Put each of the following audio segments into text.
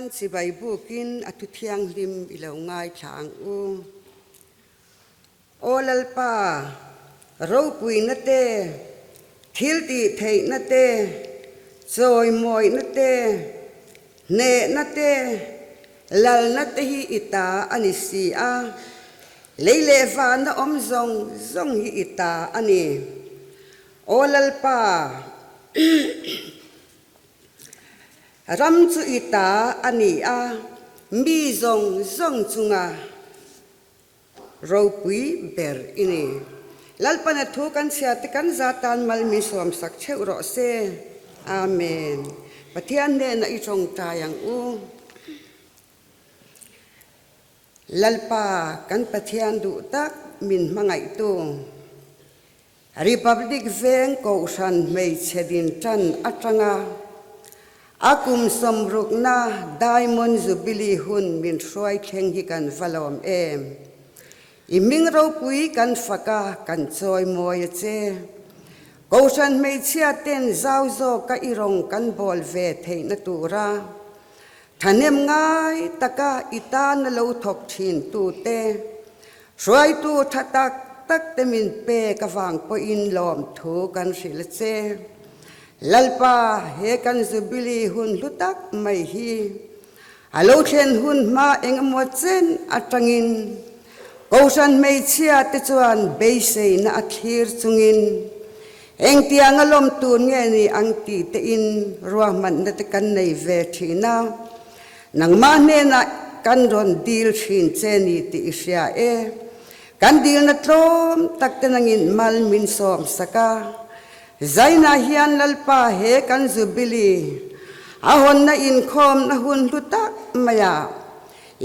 นสิใบบุกินอตุเทียงลิมอิเลวง่ายทางโอลลปาเราปุยนัดเตทิลตีเทยนัดเตซอยมอยนัดเตเนนัดเตลลนัดเตฮีอิตาอันิสีอาเลฟานอมซงฮีอิตาอันนี้โอลลปารำจุอิตาอันนี้มีซงจุงเราปุยเบอร์อินีลัลปนัทุกันเสียตกันซาตานมัลมิสวมสักเชอุโรเซอาเมนปะเทียนเดนอิจงตายังลัลปากันปะเทียนดูตักมินมังไงตูRepublic Veng Kausan Mei Chedin Chan Atanga Akum Somruk na Diamond Jubilee Hun Min Shuai Kheng Hi Kan Valom Iming Rau Pui Kan Faka Kan Choi Moy Che Kausan Mei Chia Ten Zau Zo Ka Irong Kan Bol Ve Thei Na Tura Thanem Ngai Taka Ita Na Lo Thok Thin Tu Te Shuai Tu Thatakตักเตมินเปกฟังปอินลอมถูกันสิลเซลัลปาเฮกันจุบิลีหุนลุตักไม่ฮีฮัลโหลเชนหุนมาเองมวดเซนอัตงินกูฉันไม่เชื่อติจวนเบยเซนอัตฮิร์จุงินเองที่อังลมตูนเงี้ยนี่อังตีเตอินรัวมันนัดกันในเวทีน่านังมาเนนักันรอนดีลชินเจนี่ติอิสยากันดีลนัดลมตักเตนังินมัลมินสอมสกาใจน่าฮิอันลัลปาเฮกันจุบิลีอาหอนน่าอินคอมน่าหุนลุตักมายา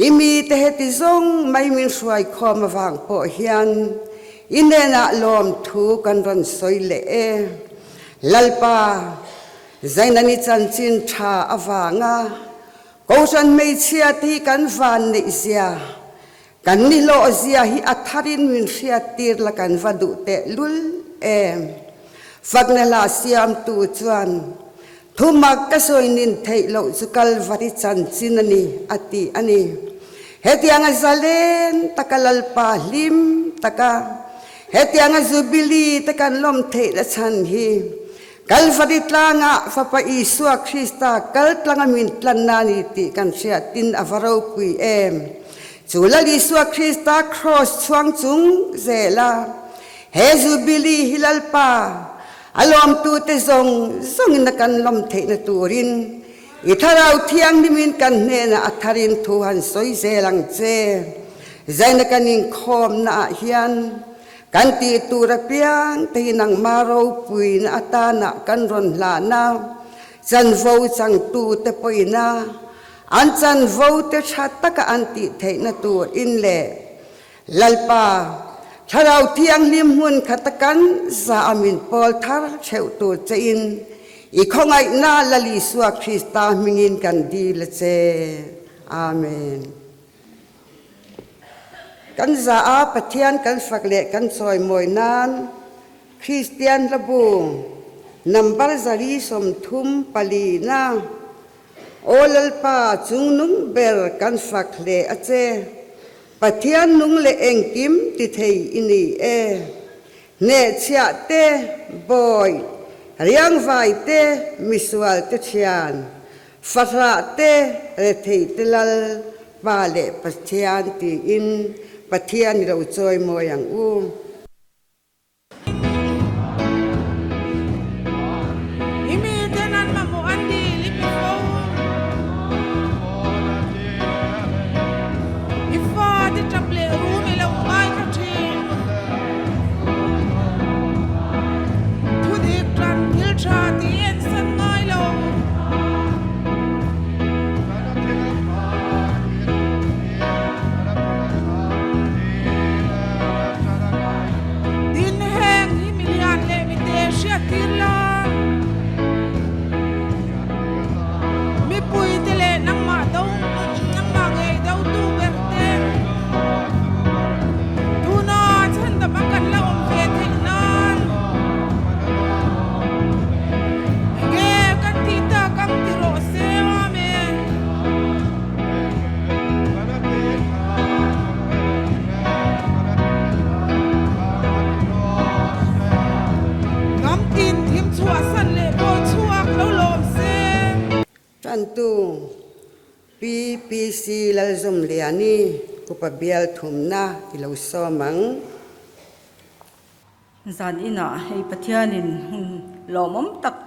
อิมีเตเหติซงไม่มินสวยคอมวางโปฮิอันอินเดน่าลมถูกันรันสอยเล่ลัลปาใจน่านิจันจินชาอวางกูฉันไม่เชื่อที่กันฟันนิเซียกันนิโลเซียฮิอัฐารินวินเชียตีร์ละกันวัดุเตลุลฟักเนลาเซียมตูจวนทุมักกะสอยนินเทยโลจุกัลวัติจันจินนีอติอันนี้เฮติยังซาเลนตะกะลัลปาลิมตะกะเฮติยังจุบิลีตะกันลมเทยละชันฮีกัลวัติตลางะฟะปะอิสุคริสตากัลตลางะมินตลันนานิติกันเชียตินอวาราวปุยจูลลิสวคริสตาครอสชวงจุงเซลาเฮจูบิลีฮิลัลปาอารมณ์ตูเตซงนักันลมเทนตูรินอิทาราวเทียงนิมินกันเนนอัทารินทูหันสอยเซลังเจใจนักันอิงคอมนาฮิยันกันตีตูระเปียงตีนังมาโรปุยนาตานะกันรอนลานาจันโวจังตูเตปอยนาอันจันโวเตชัตตะกะอันติเทนตัวอินเล่ลัลปาถ้าเราเที่ยงลิมหุ่นขัดกันซาอามินปอลทาร์เชวตัวเจอินอีกของไอ้นาลลิสวาคริสตามิงินกันดีละเจอาเมนกันซาอาปะเทียนกันฝักเละกันซอยมวยนานคริสเตียนระบุนัมบาร์ซารีสมทุมปาลีนาโอลลปาจุงนุงเบลกันฝักเละอเจปะเทียนนุงเละเองกิมติเทยอินีเนเชียเตบอยเรียงไวเตมิสวาลเตเชียนฟาระเตเรเทยเตลลปาเลปะเทียนตีอินปะเทียนเราจอยมอยัง an tu PPC lalzom liani kupabial thumna ilo somang zan ina hei pathianin hun lomom tak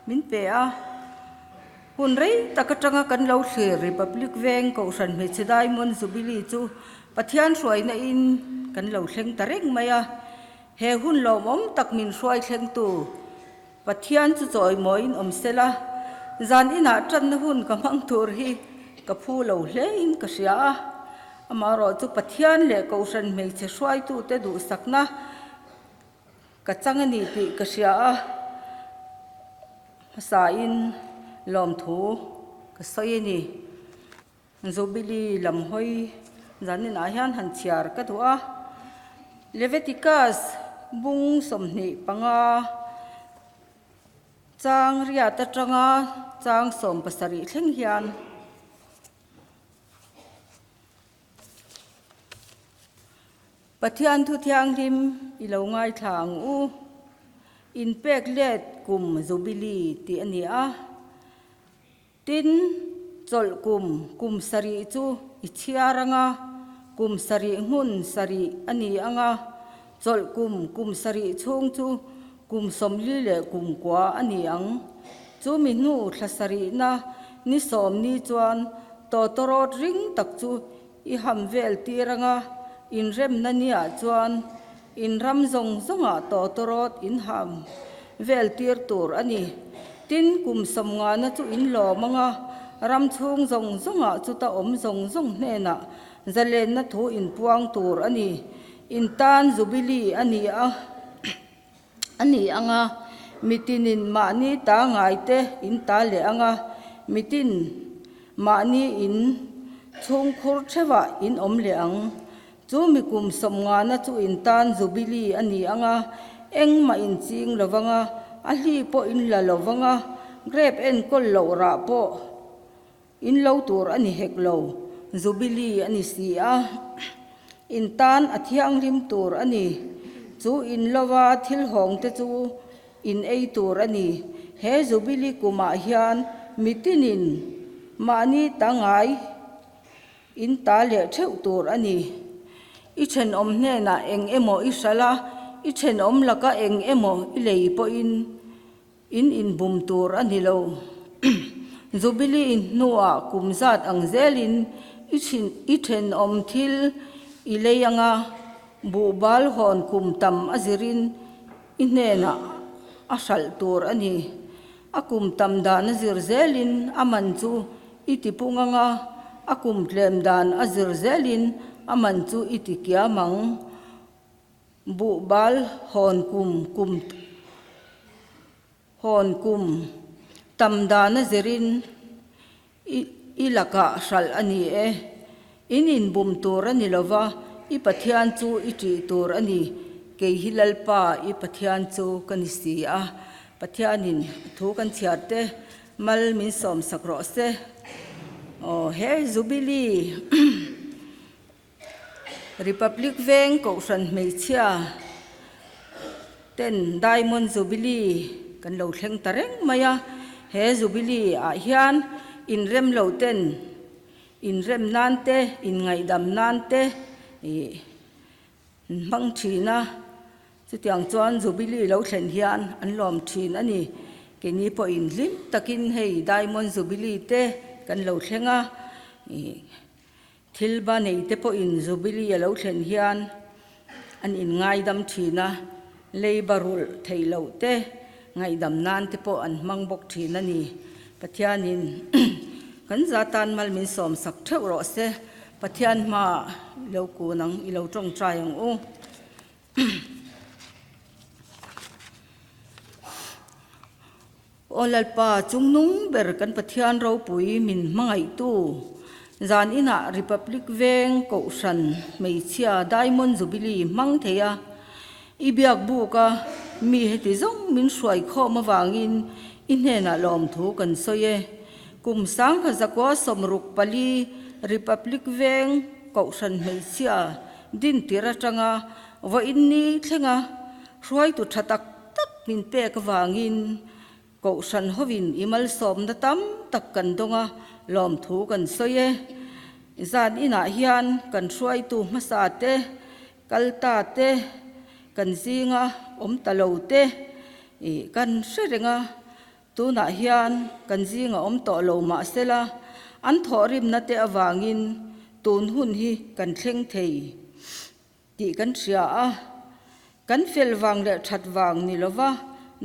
min pe a hun rei takatanga kan lo thlir republic veng ko san me chedai mon zubili chu pathian hruai na in kan lo thleng tareng maya he hun lomom tak min hruai thleng tu pathian chu choi moin omsela zan ina tan na hun ka mang tur hi ka phu lo hle in ka sia amaro chu pathian le ko san me che hruai tu te du sakna ka changani ti ka sia sa in lom thu ka soyeni zobili lam hoi zanin a hian han chiar ka thua Leviticus bung somni panga chang ria ta tanga chang som pasari thleng hian pathian thu thiang lim ilo ngai thang u in pek let kum zubili ti ani a tin chol kum sari chu ichiaranga kum sari hun sari ani anga chol kum sari chung chu kum somli le kum kwa ani ang chu mi nu thlasari na ni som ni chuan to torot ring tak chu I ham vel tiranga in rem na nia chuan in ram zong zonga to torot in ham vel tir tur ani tin kum som nga na chu in lo manga ram chung zong zonga chu ta om zong zong hne na zalen na thu in puang tur ani in tan zubili ani a ani anga mitinin mani ta ngai te in ta le anga mitin mani in chung khur thewa in om le ang chu mi kum som nga na chu in tan zubili ani anga engma in ching lowanga a hli po in la lowanga grep en kol lo ra po in lo tur ani hek lo zubili ani si a in tan athiang lim tur ani chu in lowa thil hong te chu in ei tur ani he zubili kuma hian mitinin mani tangai in ta le theu tur ani I chen om hne na eng emo isala I chen om laka eng emo I lei po in bum tur ani lo zubili in nuwa kumzat ang zelin I chen om thil I leyanga bu bal hon kum tam azirin inne na asal tur ani akum tam dan azir zelin aman chu itipunganga akum tlem dan azir zelin aman chu itikiamang bu bal hon kum tam dan azirin ilaka sal ani inin bum tur ani lova I pathian chu iti tur ani ke hilal pa I pathian chu kanisi a pathianin thu kan chiate mal min som sakro se o he zubili republic veng ko san meichia ten diamond zubili kan lo thleng tareng maya he zubili a hian in rem lo ten in rem nan te in ngai dam nan te mang thina chu tiang chuan zubili lo thlen hian an lom thin ani ke ni po in lim takin hei diamond zubili te kan lo thlenga thilba nei te po in zubili lo thlen hian an in ngai dam thina leibarul theilo te ngai dam nan te po an mangbok thin ani pathianin kan zatan mal min som sak theu ro se pathian ma lo ku nang I lo tong tryang o olalpa chungnung ber kan pathian ro pui min mangai tu zan ina republic veng ko san meichia diamond zubili mang theya ibiak bu ka mi heti zong min hruai kho ma wangin inhena lom thu kan soye kum sang kha zakwa somruk pali republic veng ko san meichia din tira tanga wa inni thlenga hruai tu thatak tak min pe ka wangin ko san hovin imal som na tam tak kan donga lom thu kan soye zan ina hian kan hruai tu hmasa te kalta te kan zinga talo te kan hrenga tuna hian kan zinga to lo ma sela an thorim na te awangin tun hun hi kan thleng thei ti kan ria a kan fel wang le that wang ni lova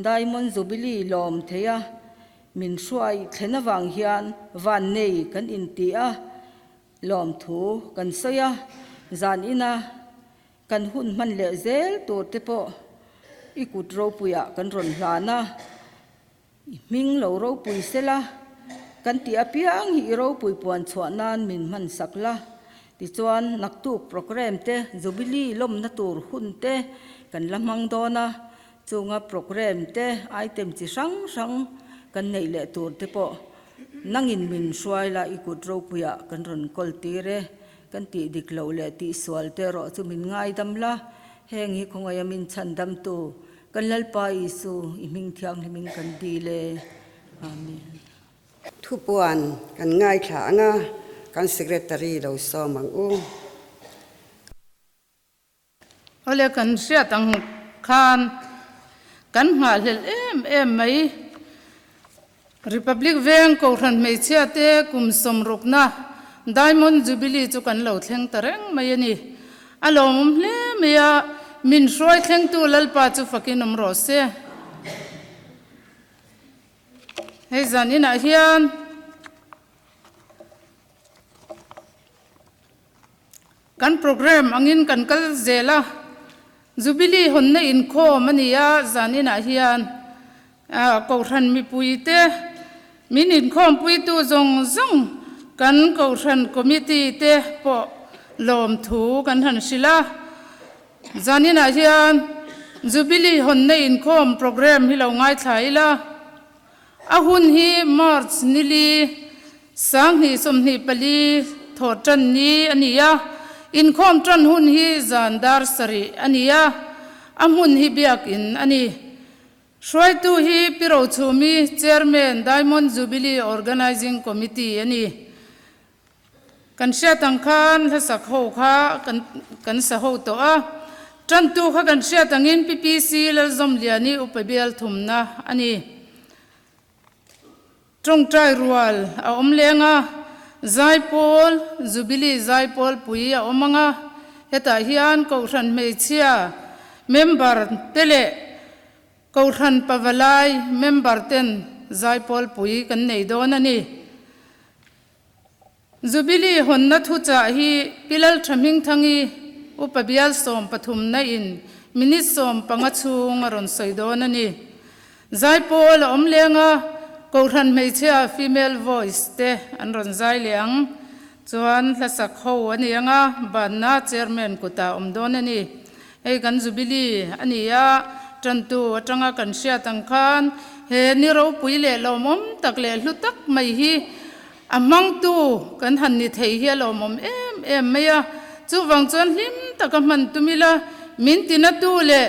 diamond jubilee lom theya min hruai thlena wang hian van nei kan in ti a lom thu kan soya zan ina kan hun man le zel tur te po ikut ro puya kan ron hlana ming lo ro pui sela kan ti apiang hi ro pui puan chhuanan min man sakla ti chuan naktu program te jubilee lom na tur hun te kan lamang dona chunga program te item chi sang sang kan nei le tur te po nangin min hruai la ikut ro puya kan ron kol ti re kan ti dik lo le ti swal te ro chu min ngai dam la heng hi khongai min chan dam tu kan lalpa isu iming thiang himing kan di le amen thu puan kan ngai thla anga kan secretary lo so mang u ole kan sia tang khan kan nga hel em mai republic veng ko ran mei chia te kum som rukna diamond jubilee chu kan lo thleng tareng mai ani alom hle meya min hroi thleng tu lalpa chu fakin ro se hei zanina hian kan program angin kan kal zela jubilee honne in kho mania zanina hian ko ran mi puite min in khom pui tu zong zong kan ko ran committee te po lom thu kan han sila zanina hian jubilee honne in khom program hi lo ngai thaila ahun hi march nili sang hi som ni pali thotan ni ania in khom tran hun hi zandar sari ania amun hi biak in ani shwai tu hi piro chumi chairman diamond jubilee organizing committee ani kan sha tang khan la sak ho kha kan sa ho to a tran tu kha kan sha tangin ppc la zom liani upabel thumna ani trong trai rual a omlenga zaipol jubilee zaipol pui a omanga heta hian ko ran mei chia member tele ko ran pawalai member ten zaipol pui kan nei don ani jubilee honna thu cha hi pilal thaming thangi upabial som pathum na in minit som panga chung aron soidon ani zaipol omlenga ko ran mei chia female voice te an ron zai liang chuan la sak ho ani anga banna chairman kuta omdon ani ei kan jubilee ania tantu atanga kan sia tang khan he ni ro puile lomom takle hlutak mai hi amang tu kan han ni thei hi lomom em meya chu wang chon hlim takaman tumila min tina tu le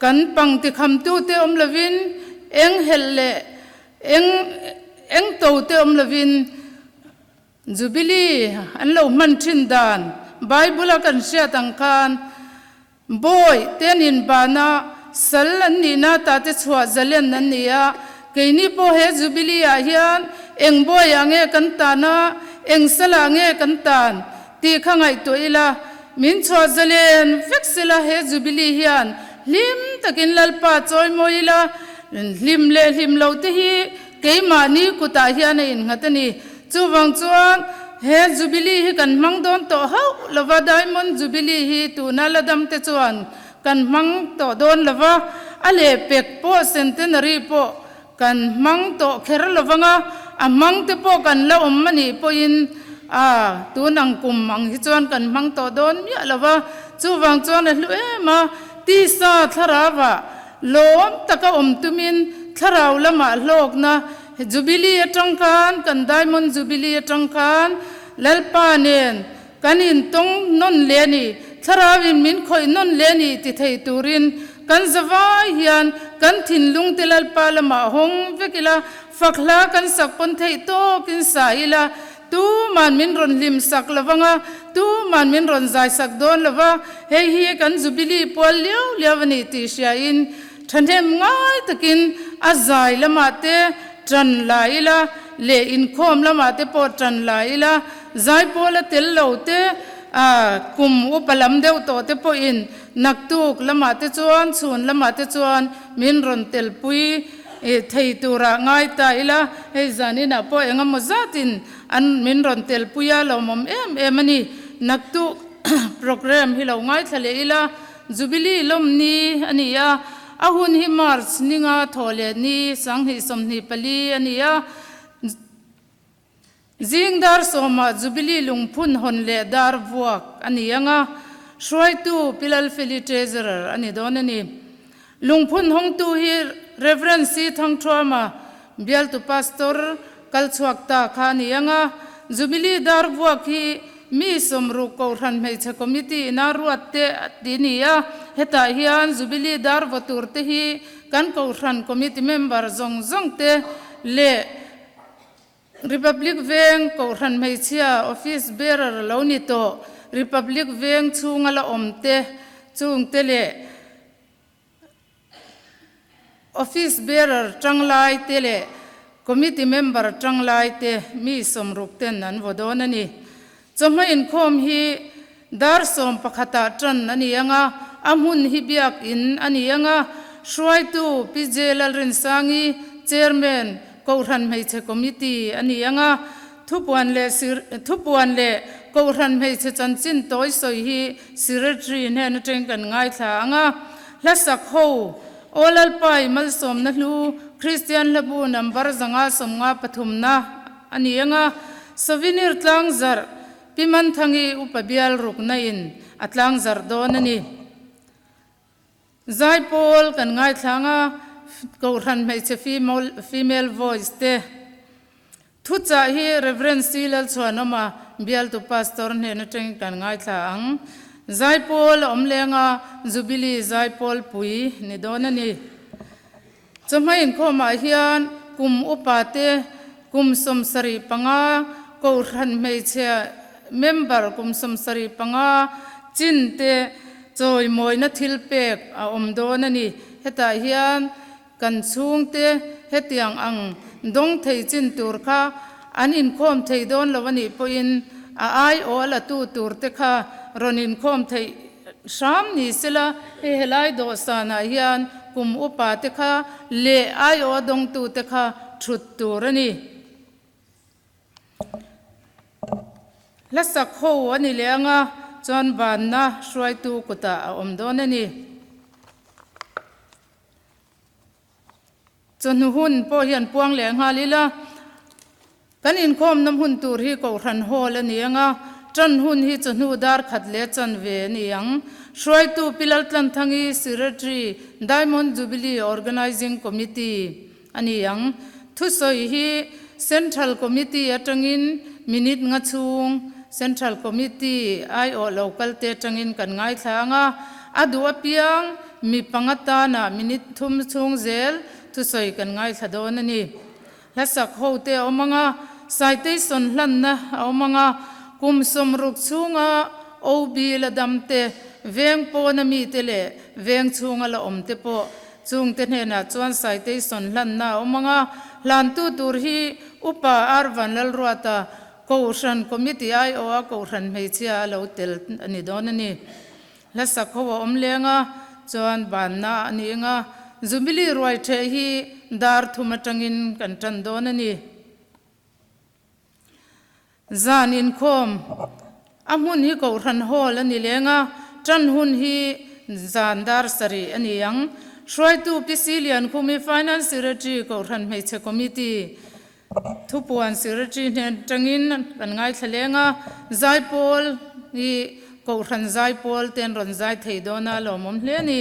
kan pang ti kham tu te om lovin eng hel le eng to te om lovin jubilee an lo man thin dan bible kan sia tang khan boy tenin bana sal an ni na ta te chhuwa zalen nan nia keini po he jubilee a hian eng boy ange kan ta na eng sala nge kan tan ti khangai to ila min chhuwa zalen veksela he jubilee hian lim takin lalpa choi moila lim le lim lo te hi keima ni kuta hian in ngatani chuwang chuan he jubilee hi kan mangdon to hau lova diamond jubilee hi tu na ladam te chuan kan mang to don lova ale pek po centenary po kan mang to kher lovanga amang te po kan la mani po in tu nang kum mang hi chuan kan mang to don mi lova chuwang chuan hlu ema ti sa tharawa lom taka tumin tharau lama lok na jubilee atangkan kan diamond jubilee atangkan lalpa nen kanin tong non leni tharawin min khoi non leni ti thei turin kan zawai hian kan thin lung tilal palama hong vekila fakla kan sakpon thei to kin saila tu man min ron lim sak lawanga tu man min ron zai sak don lawa hei hi kan zubili pol liao liawani ti sha in thanem ngai takin azai lamate tran laila le in khom lamate po tran laila zai pola tel lote kum upalam deu to te po in naktuk lamate chuan chun lamate chuan min ron tel pui thei tura ngai ta ila hei zanina po engam mozatin an min ron tel puya lo mom em ani naktu program hi lo ngai thale ila jubilee lom ni ania ahun hi march ninga thole ni sang hi som ni pali ania zingdar soma jubilee lungphun hon le dar buak anianga shwai tu pilal fili treasurer ani don ani lungphun hong tu hi reverend si thang trauma bial tu pastor kalchuak ta khani anga jubilee dar buak hi mi somru ko ran mei che committee na ruat te dinia heta hian jubilee dar votur te hi kan ko ran committee member zong zong te le republic veng ko ran mei chia office bearer lo ni to republic veng chunga la omte chung te le office bearer changlai te le committee member changlai te mi somruk ten an vodon ani choma in khom hi dar som pakhata tran ani anga amun hi biak in ani anga shwai tu pjelal rin sangi chairman ko ran mei che committee ani anga thupuan le ko ran mei che chanchin toy soi hi secretary ne na teng kan ngai tha anga lasak ho olal pai mal som na lu christian labu number zanga somnga pathumna ani anga souvenir tlang zar piman thangi upabial rukna in atlang zar don ani zaipol kan ngai thlanga ko ran mei che female voice te thucha hi reverend silal chwanama bial tu pastor ne na teng kan ngai thlang zaipol omlenga jubilee zaipol pui ni don ani chamain khoma hian kum upate kum somsari panga ko ran mei che member kum somsari panga chinte choi moina thilpek a omdon ani heta hian kan chungte hetiang ang dong thei chin tur kha an in khom thei don lawani po in a ai ola tu tur te kha ronin khom thei sham ni sela he helai do sana hian kum upa te kha le ai o dong tu te kha thut tur ani lasak ho ani lenga chon ban na shwai tu kuta om don ani chon hun po hian puang le nga lila kan in khom nam hun tur hi ko ran hol ani anga chan hun hi chanu dar khat le chan ve ni ang shwai tu pilal tlan thangi secretary diamond jubilee organizing committee ani yang thu soi hi central committee atangin minute nga chung central committee ai o local te atangin kan ngai thanga adu apiang mi pangata na minute thum chung zel thu soi kan ngai thadon ani lasak hote omanga saite son hlanna omanga kum somruk chunga obi la damte veng po na mi tele veng chunga la omte po chung te na chuan saite son hlanna omanga lan tu tur hi upa arvan lal ruata kouran committee ai o kouran meichia lo tel ani don ani lasak ho omlenga chuan banna ani nga jubilee roi the hi dar thumatangin kan tan don ani zan in khom amun hi ko ran hol ani lenga tan hun hi zandar sari ani yang shwai tu pisilian khumi finance secretary ko ran mei che committee thupuan secretary ne tangin kan ngai thlenga zaipol hi ko ran zaipol ten ron zai thei dona lo mom hle ni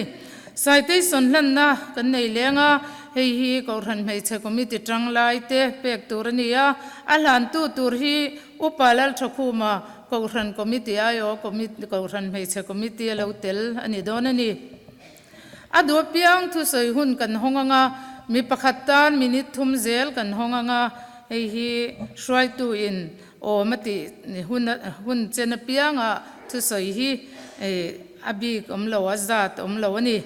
saite son hlan na kan nei lenga hei hi ko ran mei che committee tang lai te pek tur ania alan tu tur hi upalal thakuma ko ran committee ayo committee ko ran mei che committee lo tel ani don ani อดัวเปียงทุสอยหุ่นกันห้องงามีประคัตตานมินิทุมเซลกันห้องงาไอฮีช่วยตัวอินโอมติหุ่นเจนเปียงทุสอยฮีอบีกลาวจัดลาวนี่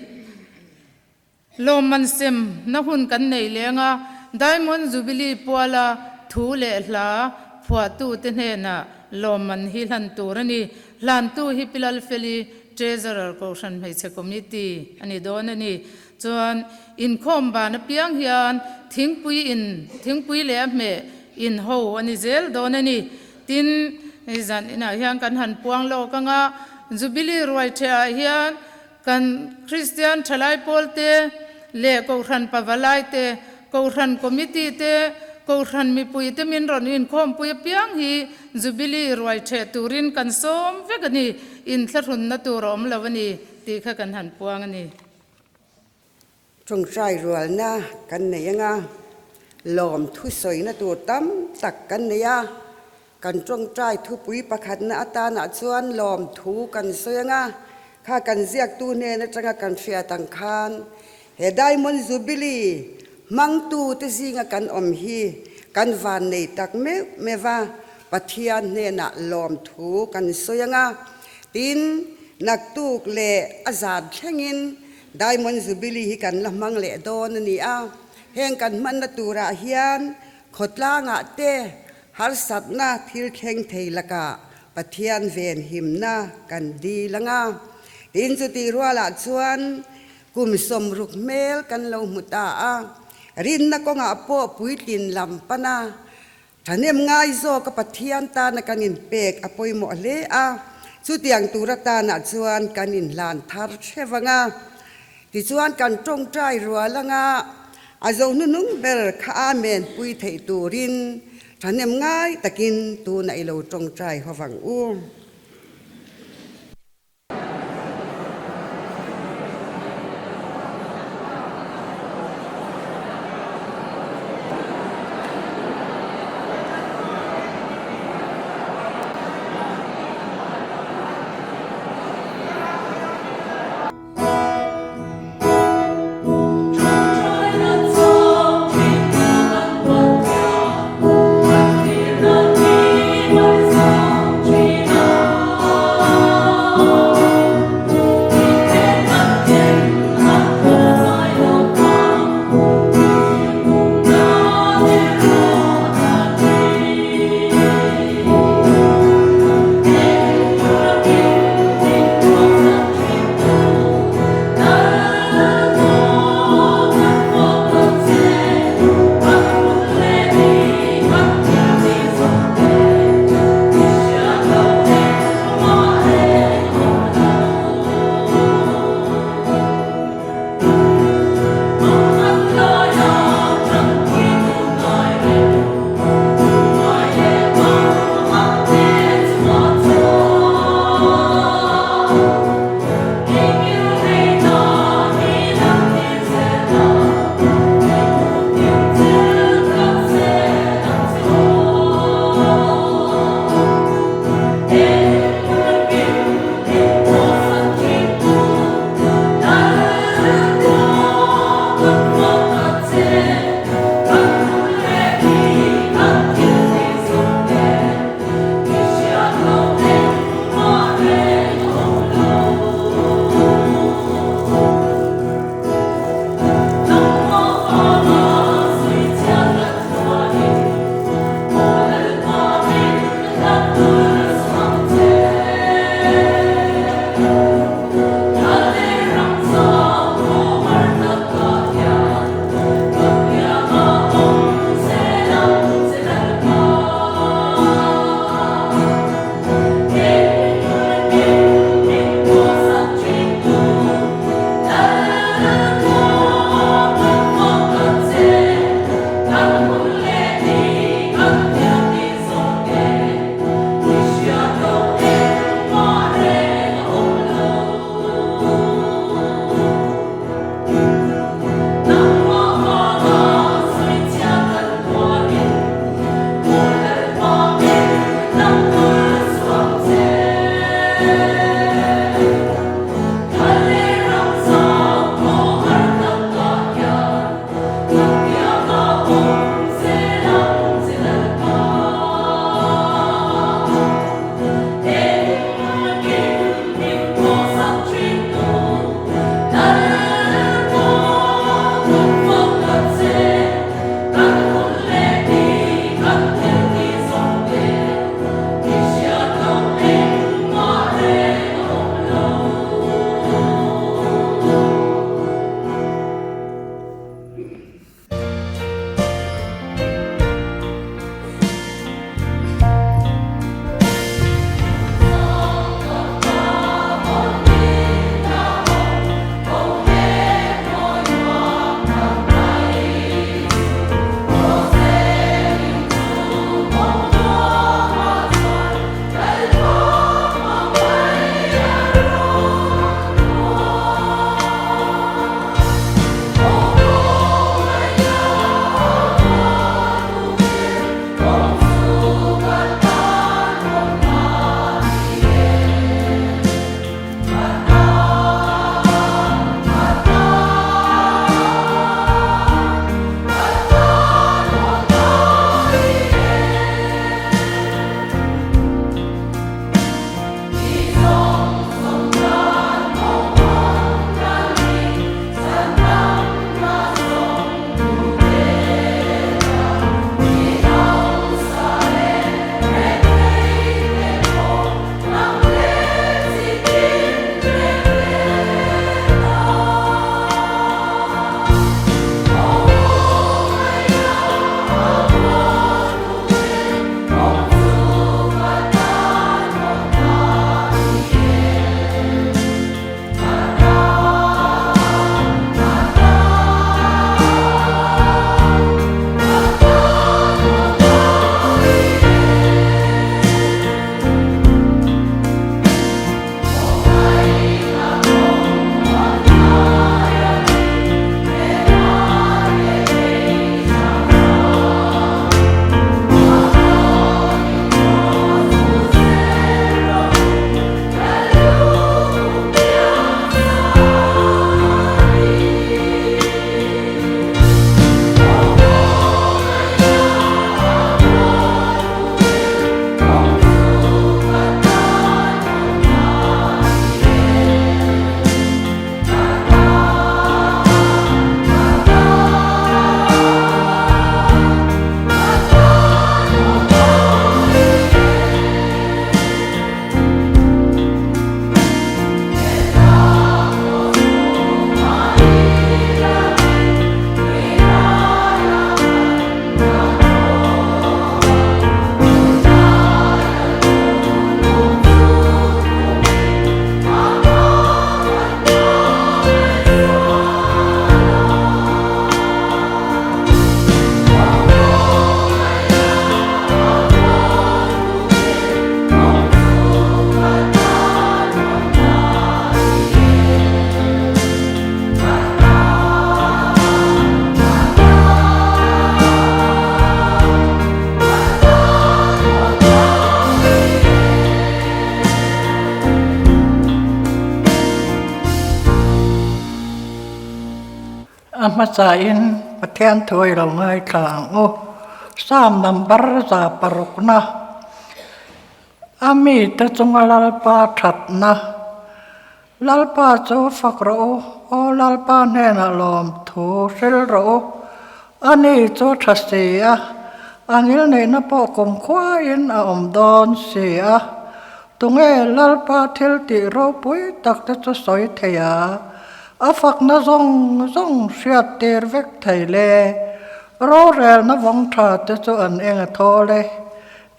ลมมันเซมนักหุ่นกันในเลี้ยงไดมอนจูบิลีปัวลาทูเลลาผัวตูเตเนน่ะลมมันฮิลันตูรนี่ลันตูฮิปิลลเฟลีเจเซอร์โคชันไม่ใช่คอมมิชตี้อันนี้โดนนี่จวนอินคอมบานเปียงเฮียนทิ้งปุยเลี้ยเมอินโฮอันนี้เซลโดนนี่ตินจันอินาเฮียนกันหันปวงโลกังจูบิลีรวยเทียเฮียนกันคริสเตียนทลายโพลเตเล่กูรันปาวลายเตกูรันคอมมิชตี้เตกูรันมีปุยเตมินรอนอินคอมปุยเปียงฮีจูบิลีรวยเทตูรินกันส้มเวกันนี่อินทรุนนตูรอมลาวันนี้ตีข้ากันหันปวงนี่จงใจรัวนะกันเนี่ยยังลมทุสอยนะตัวตั้มตักกันเนี่ยกันจงใจทุปุยประคันนะอัตานะชวนลมทูกันสวยข้ากันเสียกตูเนนะจังกันเสียตังคานเฮได้มนจูบิลีมังตูตสิงกันอมฮีกันวานในตักเมว่าปัทยานเนนะลมทูกันสวยตินนักตูกเลอาซาดเชงินได้มนจูบิลีกันละมังเลโดนนี่แห่งกันมันนตูระเฮียนขดลางเตฮาร์สัตนาทิลเข่งเทลกะปัทยานเวนหิมนากันดีละตินสุติรัวละชวนกุมสมรุกเมลกันลงมุตารินนักงาโปปุยตินลำปนาท่านเอ็มง่ายโซกับปัทยานตานักันอินเปกอปอยหมอเลสุดยังตุรตานัดชวนกันอินลานทาร์เชวังที่ชวนกันจงใจรัวละอาจจะนุ่งเบลข้าเมนปุยเทตูรินท่านเอ็มง่ายตะกินตูในเราจงใจเขาฟัง อามาใจอินประเทศถวยเราง่ายทางโอ้สามนัมบาร์จาปรุกนะอามีแต่จงลลปาทัดนะลลปาโจฟักโรโอลลปาเนนลอมทูเซลโรอันนี้โจทัสเซียอันนี้ในนับปกงควายินอมดอนเสียตรงลลปาเทลติโรปุยตักจะสอยเทียอาฟักนะซงเสียเตอร์เวกไทยเลโรเรลนะวังทาจะจอันเองทอเล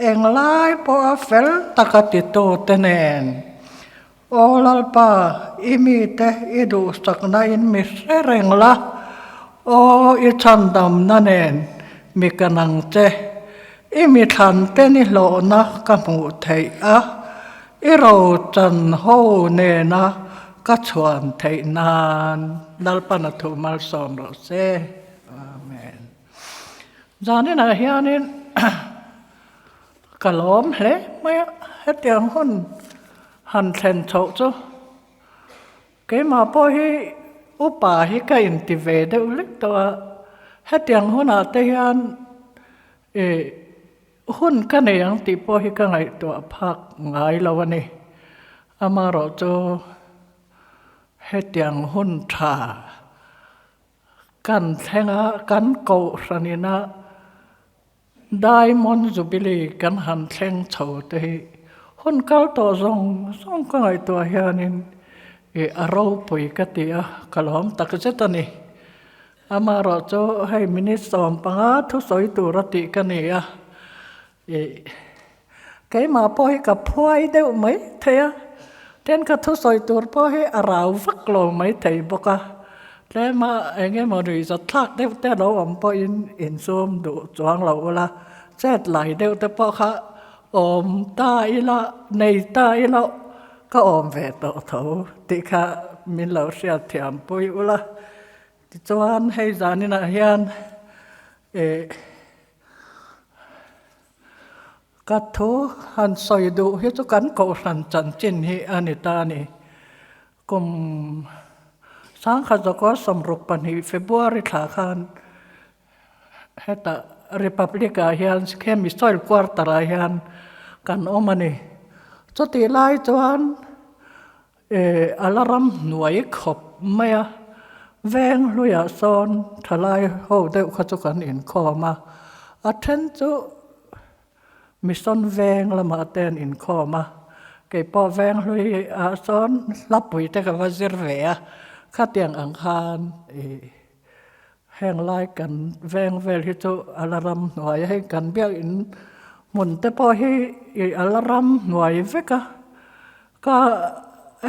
เองไล่พอเฟลตักติโตเตเนนโอลลปาอิมีเตอิดูสักนาอินมิเสเรงละโออิชันดำนั่นเองมีกันังเจอิมิทันเตนิโลนะกมูเทียอิโรจันโฮเนนะก็ชวนเทนานนัลปนัทุมัลสอนเราเซอาเมนจานี่นะเฮียนี่กะล้อมเละไม่เฮ็ดอย่างหุ่นหันเซนโชจูเกมาพอให้อุปาให้ก็อินทิเวเดอุลิกตัวเฮ็ดอย่างหุ่นอาเตียนหุ่นกันเองที่พอให้ก็ไงตัวพักไงเราวันนี้อามาเราจูเฮ็ดอย่างหุ่นชากันแทงกันโกสนินะได้มอนจุบิลีกันหันแทงเฉาเตะหุ่นเก้าตัวส่งก็ไอตัวเฮียนินอารมณ์ปุยกติอะกะหลอมตักเจตนี่อามาเราจะให้มินิสอมปังอาทุสอยตุรติกันนี่อะแกมาพอให้กับพวยเดียวไหมเทียเต้นกับทุสอยตัวพอให้อาราวฟักโลไหมเทียบอกอะแล้วมาเองมาดูจะทักเดียวแต่เราอมพออินซูมดูจวงเราละแจ๊ดไหลเดียวแต่พอค่ะอมตาอีละในตาอีละก็อมเวทต่อเถาติค่ะมินเราเสียเทียมปุยอุละที่จวนให้จานี่นะเฮียนกัดทูหันสอยดูเฮตุกันโกสันจันจินฮิอานิตานี่กุมสังขจก็สมรุปปันฮิเฟบรุอาขาคันเฮตาริพับลิกาเฮียนแค่มิสอยล์ควอร์ตราเฮียนกันโอมันนี่จุดที่ไล่จวนอัลรัมหน่วยขบไม่อะแวงลุยซอนทลายโหเด็กขจุกันอินคอมาอัทเทนจูมิสอนแวงละมาเตนอินคอมาเก็บพอแวงลุยซอนรับปุ๋ยแต่กับว่าเซร์เวียข้าเตียงอังคารแห้งไล่กันแวงเวลที่จูอัลรัมหน่วยให้กันเบี้ยอินหมุนแต่พอให้อัลรัมหน่วยเวก็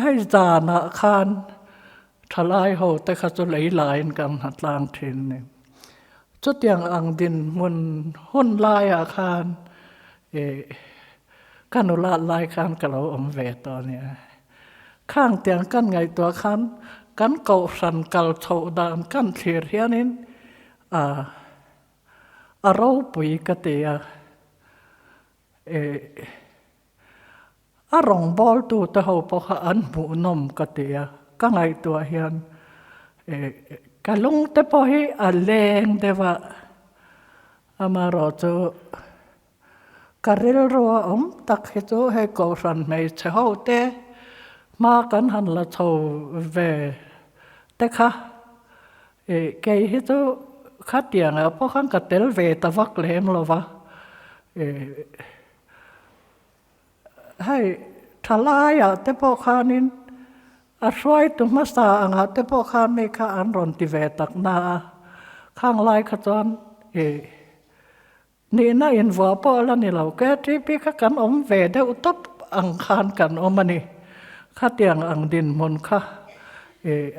ให้จานาคารทลายโหแต่ข้าจะไหลกันหัดลางทินเนี่ยจุดอย่างอังดินมันหุ่นลายอาคารกันอุลาลายคานกับเราอมเวตอนนี้ข้างเตียงกันไงตัวคันกันเก่าสันกัลโชดานกันเทียเฮียนินเราปุยกติรองบอลตัวเท่าพออันบุนมกติก็ไงตัวเฮียนกันลงแต่พอให้แรงแต่ว่าอามาเราจะการเรียนรู้ตักให้ตัวให้ก่อสันไม่เช่าแต่มากันหันละเช่าเวแต่ค่ะแกให้ตัวขัดอย่างเพราะขันกัดเตลเวตวักเลี้ยมเราวะให้ทลายแต่พอขานินช่วยตุมาสาอังแต่พอขาไม่ขาอันรอนติเวตักนาข้างลายขจรนี่น่าอินวัวพอแล้วนี่เราแกที่พี่ข้ากันอมเวเดอุตบอังคารกันอมนี่ข้าเตียงอังดินมนค่ะ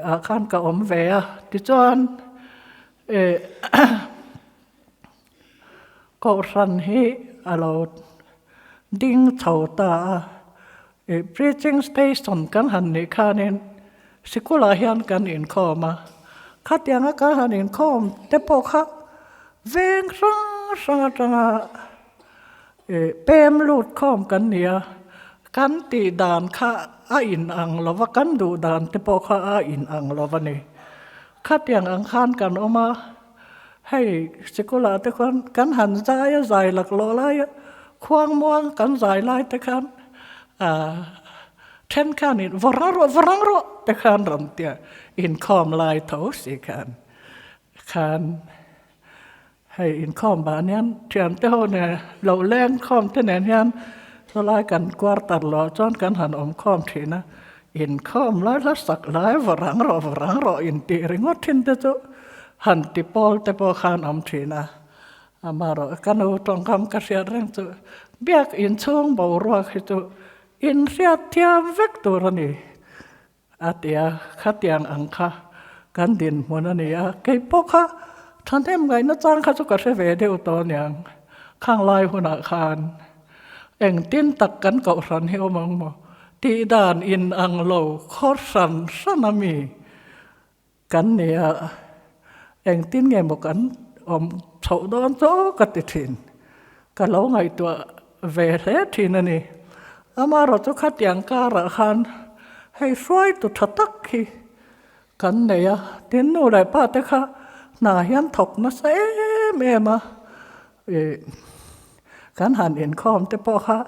อาคารกับอมเวที่จวนก็สันให้เราดิ้งเฉาตาpreaching station กันหันนี่ข้านี่สิกุลาเฮียนกันอินคอมาข้าเตียงกันหันอินคอมแต่พอข้าเวงสังเปมลูดคอมกันเนี่ยกันตีดานข้าอินอังเราว่ากันดูดานแต่พอข้าอินอังเราวันนี้ คัดอย่างอังคารกันออกมาให้สกุลาแต่คนกันหันใจใจหลักโลไลควางม่วงกันใจไล่แต่กันเช่นกันนี่วรังรแต่กันรำเตียอินคอมไล่เท่าสิกันให้อินคอมบ้านนี้เทียนเท่าเนี่ยเราแรงคอมที่ไหนเนี่ยเราไล่กันกวาดตัดหล่อจนกันหันอมคอมทีนะอินคอมไล่ละสักไล่วรังรอินตีเริงอทินเตจุหันติปอลแต่พอขานอมทีนะมารอกันเอาตรงคำกระเสียเร่งจุเบียกอินช่วงบ่าวรัวคือจุอินเสียเทียมเวกตัวนี้อาเตียขัดยังอังคากันดินมันนี่เก็บพกค่ะท่านเทมไงนะจังข้าจุกเสวเดียวตัวเนี่ยข้างลายหัวหน้าคานเอ็งติ้นตักกันเก่าสันเหี่ยวมังบ่ที่ด่านอินอังโลขอสันสนามีกันเนี่ยเอ็งติ้นไงบอกกันอมเฉาดอนโจกัดตินกันแล้วไงตัวเวรทีนั่นนี่อามาเราจะขัดยังการะคานให้ช่วยตุทตักขี้กันเนี่ยเดินนู่นได้ป้าแต่ค่ะน่าเห็นถกนะเสมมากันหันเห็นคอมแต่พอค่ะ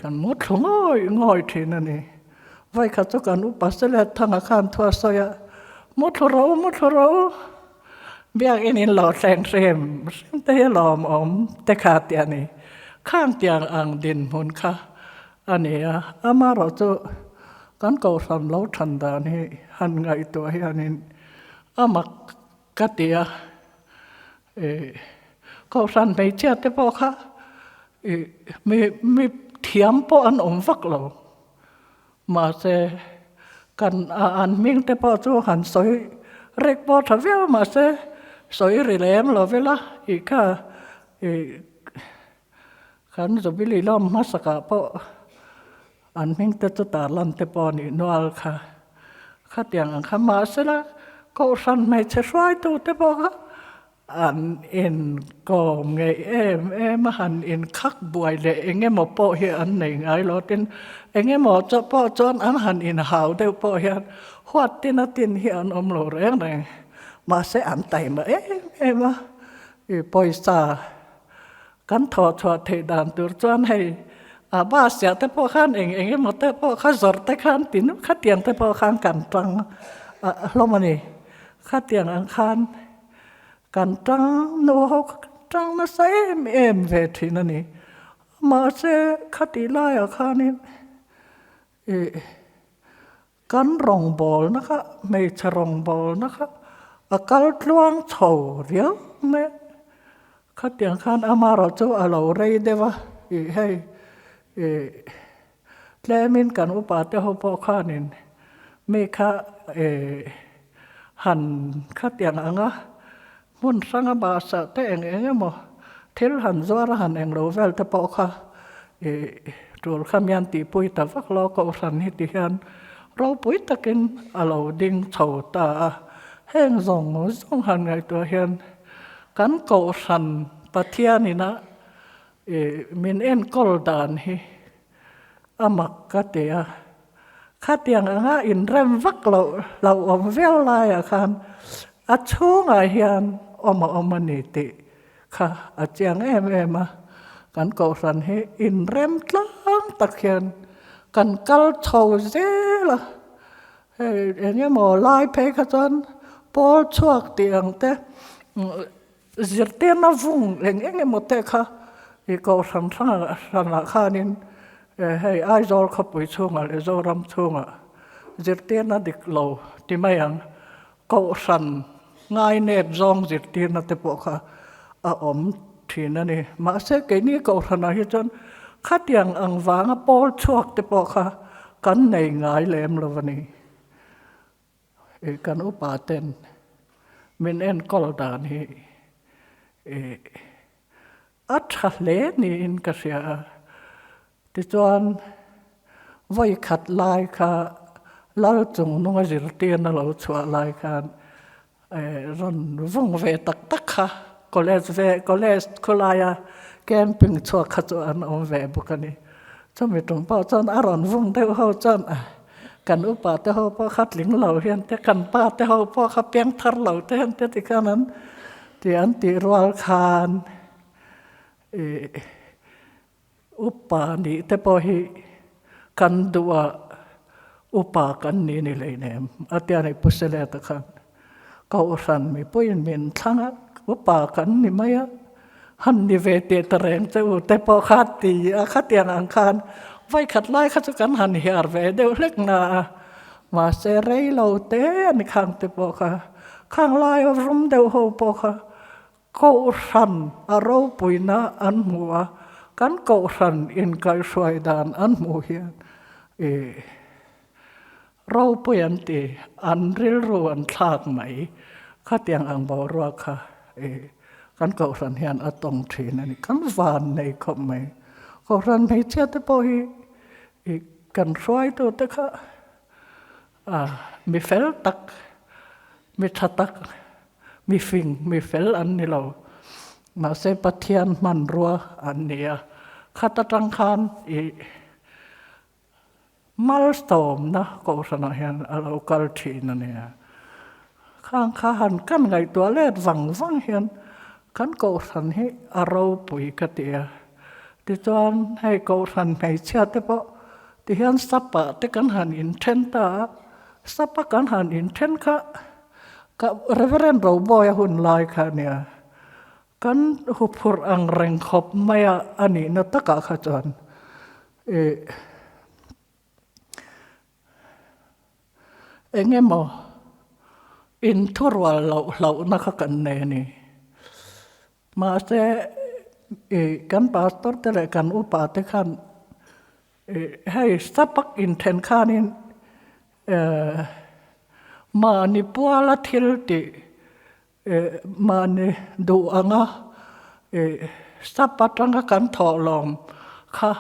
กันมุดง่อยทีนั่นนี่ไว้ข้าเจ้ากันอุปสรรคทางอาคารทัวสอยมุดเราเบียกอินินหล่อแสงเสียมแต่หล่อมอมแต่ขาเตียนี่ข้างเตียงอ่างดินมุนค่ะอันนี้อามาเราจะกันเก่าสันเล่าทันดานี่หันไงตัวให้อันนี้อามักกติยาเก่าสันไม่เชื่อแต่พอค่ะมีเทียมพออันอมฟักเรามาเสกันอันมิ่งแต่พอจูหันสวยเร็กพอทวีมาเสสวยรีแลมเราเวลาอีกค่ะขันจะบิลีล้อมมาสกาพออันมิ่งแต่จุตาลันแต่ปอนี่นวลค่ะขัดอย่างอันขมาเสละก็สันไม่เช่วยตัวแต่พอค่ะอันเอ็นก็ไงมาหันเอ็นคักบวยเลยเองหมอปอเฮียอันไหนไงเราเต็นเองหมอจะปอจอนอันหันเอ็นหาวเดียวปอเฮียหัวตินตินเฮียอันอมโลแรงเลยมาเสอันไตมามาปอยซากันถอดเทดานตัวจวนให้บ้าเสียแต่พอข้านเองหมดแต่พอข้าสอดแต่ข้านตินข้าเตียงแต่พอข้านกันตรังลงมานี่ข้าเตียงอังคารกันตรังโน้ตรังน่ะเอ็มเวทีนั่นนี่มาเสข้าตีไล่ข้านี่กันรองบอลนะคะไม่ใช่รองบอลนะคะกันลวงเฉาเรียวเนี่ยข้าเตียงข้านอามาเราจะเราเรยเดวะให้แล้วมินกันอุปาเตหพอข้านินเมฆะหันข้าเตียงอ่างมุนสังบาสะแต่เองมั้งเทลหันจวาระหันเองเราเวลแต่พอข้าตัวขมิ้นตีปุยตะฟักล้อก็สันนิติฮันเราปุยตะกินเราดิ่งเฉาตาแห้งส่งหันไงตัวเฮียนกันก็สันปะเทียนี่นะมินเอ็นกอลดานฮีอามักกะเตียข้าเตียงอ่ะอินเริ่มวักเราอมเวลลายอะคันอัดช่วงอาเฮียนอมนิติค่ะอาเจียงมากันก็สันฮีอินเริ่มตั้งตะเคียนกันกัลโชเซล่ะเนี่ยหมอลายเพคจนพอช่วงเตียงแต่จิตเตียนฟุ้งเองหมดแต่ค่ะอีกสันละข้านินให้ไอจอลขับไปช่วงอะไรจอรำช่วงจิตเตียนดิกโลที่ไม่ยังก็สันง่ายเน็ตจองจิตเตียนแต่พวกค่ะอมทีนั่นนี่มาเสกนี่ก็สันอะไรจนขัดยังอังวางปอลช่วงแต่พวกค่ะกันในง่ายเล่มละวันนี้กันอุปาเตนมินเอ็นกอลดานี่อัฐเลนี่อินกษยาที่จวนไว้ขัดลายค่ะเราจงนุ่งจิรเตียนเราชัวลายกันร่อนวงเวตักค่ะก็เลสคุลายแกมปิงชัวขจวนอมเวบุกันนี่จำไม่ตรงเป้าจนอารอนวงเดียวเขาจน กันอุปาเตเขาพ่อคัดหลิงเหล่าเฮียนแต่กันป้าเตเขาพ่อขับเปียงทัดเหล่าเตนแต่ที่ข้านั้นที่อันติรวลคานอุปานี่แต่พอให้กันดัวอุปากันนี่นี่เลยเนี่ยอาทิตย์นี้พุทธเลตขันเขาสันมีปุ่ยมีนทั้งอุปากันนี่ไม่หันนิเวศเตแรงจะอุแต่พอขาดตีขัดอย่างอังคารไว้ขัดไล่ขัดกันหันเหียร์เวเดียวเล็กนามาเสรีเราเต้นข้างแต่พอค่ะข้างไล่รุมเดียวหัวพอค่ะเขาสันอารมณ์ปุยนาอันมัวกันเขาสันอินไกสวยดานอันมัวเฮียนเราเปลี่ยนตีอันริรวนทากไหมข้าเตียงอังบอรัวค่ะกันเก่าสันเฮียนอตงทีนั่นกันวานในขบไหมเขาสันไม่เชื่อแต่พอฮีกันสวยตัวแต่ค่ะมีเฟลตักมีทัตักมีฟิงมีเฟลอันนี้เรามาเสพเทียนมันรัวอันนี้ข้าตังคานมาลสโตมนะก็สนาเห็นเราคัลทีนั่นเนี่ยข้างข้าหันกันไงตัวเล็ดวังเห็นกันก็สันให้เราปุยกติยาที่จวนให้ก็สันไม่เชื่อแต่พอที่เห็นสับปะที่กันหันอินเทนตาสับปะกันหันอินเทนค่ะกับเรเวเรนเราบอยหุ่นลายค่ะเนี่ยกันหุบหัวอังแรงขบไม่อันนี้นัตกะขจรเองมออินทุรวาเรานักกันเนนี่มาเสกันปาสตอร์เตเลกันอุปาเตขันให้สับปักอินเทนขานินมานิปัวละทิลติมานิดูอ่างสับปักรังกันถอลอมค่ะ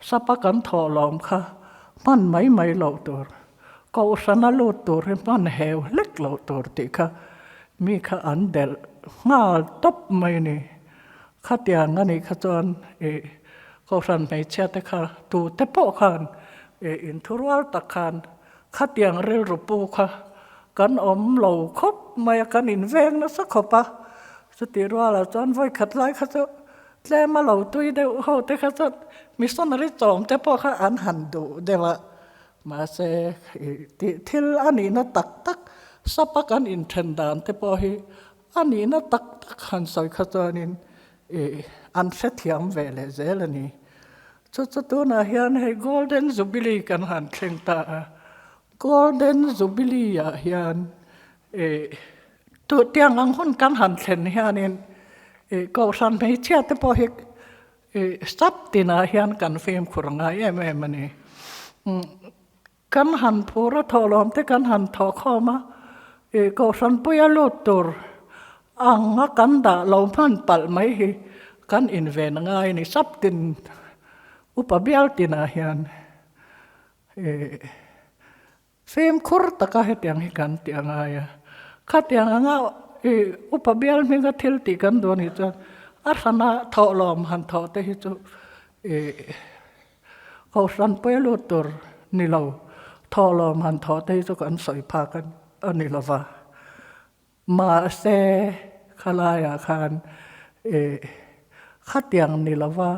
สับปักกันถอลอมค่ะมันไม่เหล่าตัวก็สนาโลตัวเรื่องมันเหวเล็กเหล่าตัวติค่ะมีค่ะอันเดลง่าตบไม่นี่ข้าเตียงงั้นนี่ข้าจวนก็สันไม่เชื่อแต่ค่ะตูเตปอขันอินทุรวัลตะขันข้าเตียงเรือรูปูค่ะกันอมเหล่าคบไม่กันอินเวงนะสักขบปะสติรัวละจวนไว้ขัดไล่ข้าจะแล้มาเหล่าตุยเดียวเขาแต่ข้าจะมีส่วนอะไรจอมแต่พอข้าอันหันดูเดี๋ยวมาเสทิลอันนี้นะตักสับปะกันอินเทนดานแต่พอฮีอันนี้นะตักหันใส่ข้าจวนินอันเสียเทียมเวลเจลนี่จุดตัวน่ะเฮียนให้ golden jubilee กันหันเชิงตา golden jubilee เฮียนตัวเตียงอังคนกันหันเชิงเฮียนินก็สันไม่เชื่อแต่พอฮีสับติน่ะเฮียนกันฟิล์มขุรงไงมันนี่กันหันผู้รัฐลอมแต่กันหันทอข้อมาก็สันปุยลุตัวอังกันด่าเราพันปัลไม่ฮีกันอินเวนง่ายนี่ซับตินอุปบิลตินาเฮียนฟิล์มคุรตะกะเหตียงให้กันตียงง่ายขัดตียงง่ายอุปบิลมีก็ทิลติกันตัวนี้จ้ะอาสนะทอลอมหันทอแต่ฮิจุเขาสันปุยลุตัวนี่เราทอลอมหันทอแต่ฮิจุกันสอยพากันอันนี้ละว่ามาเซขลายอาคารขัดอย่างนี้ละว่า